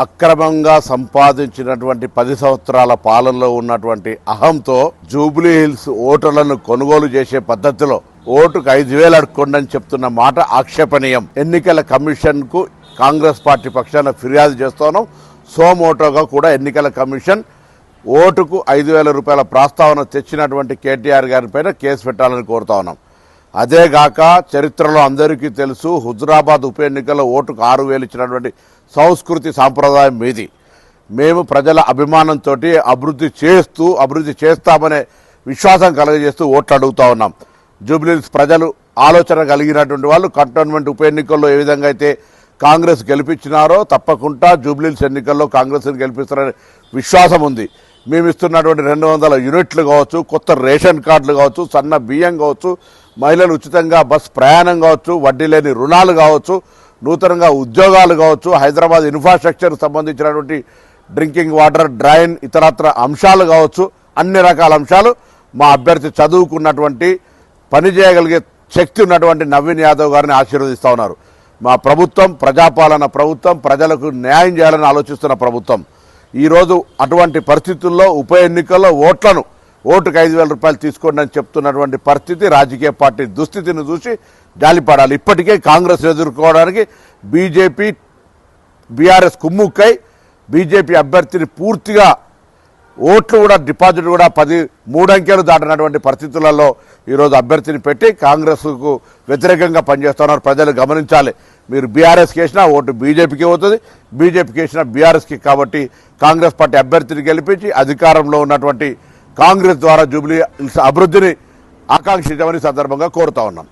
అక్రమంగా సంపాదించినటువంటి 10 సంవత్సరాల పాలనలో ఉన్నటువంటి అహంతో జూబ్లీ హిల్స్ ఓటర్లను కొనుగోలు చేసే పద్ధతిలో ఓటుకు 5,000 అడుక్కోండి అని చెప్తున్న మాట ఆక్షేపణీయం. ఎన్నికల కమిషన్ కు కాంగ్రెస్ పార్టీ పక్షాన ఫిర్యాదు చేస్తున్నాం. సోమోటోగా కూడా ఎన్నికల కమిషన్ ఓటుకు 5,000 రూపాయల ప్రస్తావన తెచ్చినటువంటి కేటీఆర్ గారి పైన కేసు పెట్టాలని కోరుతా ఉన్నాం. అదేగాక చరిత్రలో అందరికీ తెలుసు, హుజురాబాద్ ఉప ఎన్నికల్లో ఓటుకు 6,000 ఇచ్చినటువంటి సంస్కృతి సాంప్రదాయం మీది. మేము ప్రజల అభిమానంతో అభివృద్ధి చేస్తామనే విశ్వాసం కలగజేస్తూ ఓట్లు అడుగుతా ఉన్నాం. జూబ్లీహిల్స్ ప్రజలు ఆలోచన కలిగినటువంటి వాళ్ళు కంటోన్మెంట్ ఉప ఎన్నికల్లో ఏ విధంగా అయితే కాంగ్రెస్ గెలిపించినారో తప్పకుండా జూబ్లీహిల్స్ ఎన్నికల్లో కాంగ్రెస్ని గెలిపిస్తారనే విశ్వాసం ఉంది. మేము ఇస్తున్నటువంటి 200 యూనిట్లు కావచ్చు, కొత్త రేషన్ కార్డులు కావచ్చు, సన్న బియ్యం కావచ్చు, మహిళలు ఉచితంగా బస్ ప్రయాణం కావచ్చు, వడ్డీ లేని రుణాలు కావచ్చు, నూతనంగా ఉద్యోగాలు కావచ్చు, హైదరాబాద్ ఇన్ఫ్రాస్ట్రక్చర్కి సంబంధించినటువంటి డ్రింకింగ్ వాటర్, డ్రైన్, ఇతరత్ర అంశాలు కావచ్చు, అన్ని రకాల అంశాలు మా అభ్యర్థి చదువుకున్నటువంటి పని చేయగలిగే శక్తి ఉన్నటువంటి నవీన్ యాదవ్ గారిని ఆశీర్వదిస్తూ ఉన్నారు. మా ప్రభుత్వం ప్రజాపాలన ప్రభుత్వం, ప్రజలకు న్యాయం చేయాలని ఆలోచిస్తున్న ప్రభుత్వం. ఈరోజు అటువంటి పరిస్థితుల్లో ఉప ఎన్నికల్లో ఓటుకు 5,000 రూపాయలు తీసుకోండి అని చెప్తున్నటువంటి పరిస్థితి, రాజకీయ పార్టీ దుస్థితిని చూసి జాలిపడాలి. ఇప్పటికే కాంగ్రెస్ ఎదుర్కోవడానికి బీజేపీ బీఆర్ఎస్ కుమ్ముక్కై బీజేపీ అభ్యర్థిని పూర్తిగా ఓట్లు కూడా డిపాజిట్ కూడా 3 అంకెలు దాటినటువంటి పరిస్థితులలో ఈరోజు అభ్యర్థిని పెట్టి కాంగ్రెస్కు వ్యతిరేకంగా పనిచేస్తున్నారు. ప్రజలు గమనించాలి. మీరు బీఆర్ఎస్కి వేసినా ఓటు బీజేపీకి అవుతుంది, బీజేపీకి వేసినా బీఆర్ఎస్కి. కాబట్టి కాంగ్రెస్ పార్టీ అభ్యర్థిని గెలిపించి అధికారంలో ఉన్నటువంటి కాంగ్రెస్ ద్వారా జూబ్లీ హిల్స్ అభివృద్ధిని ఆకాంక్షించమని సందర్భంగా కోరుతా ఉన్నాం.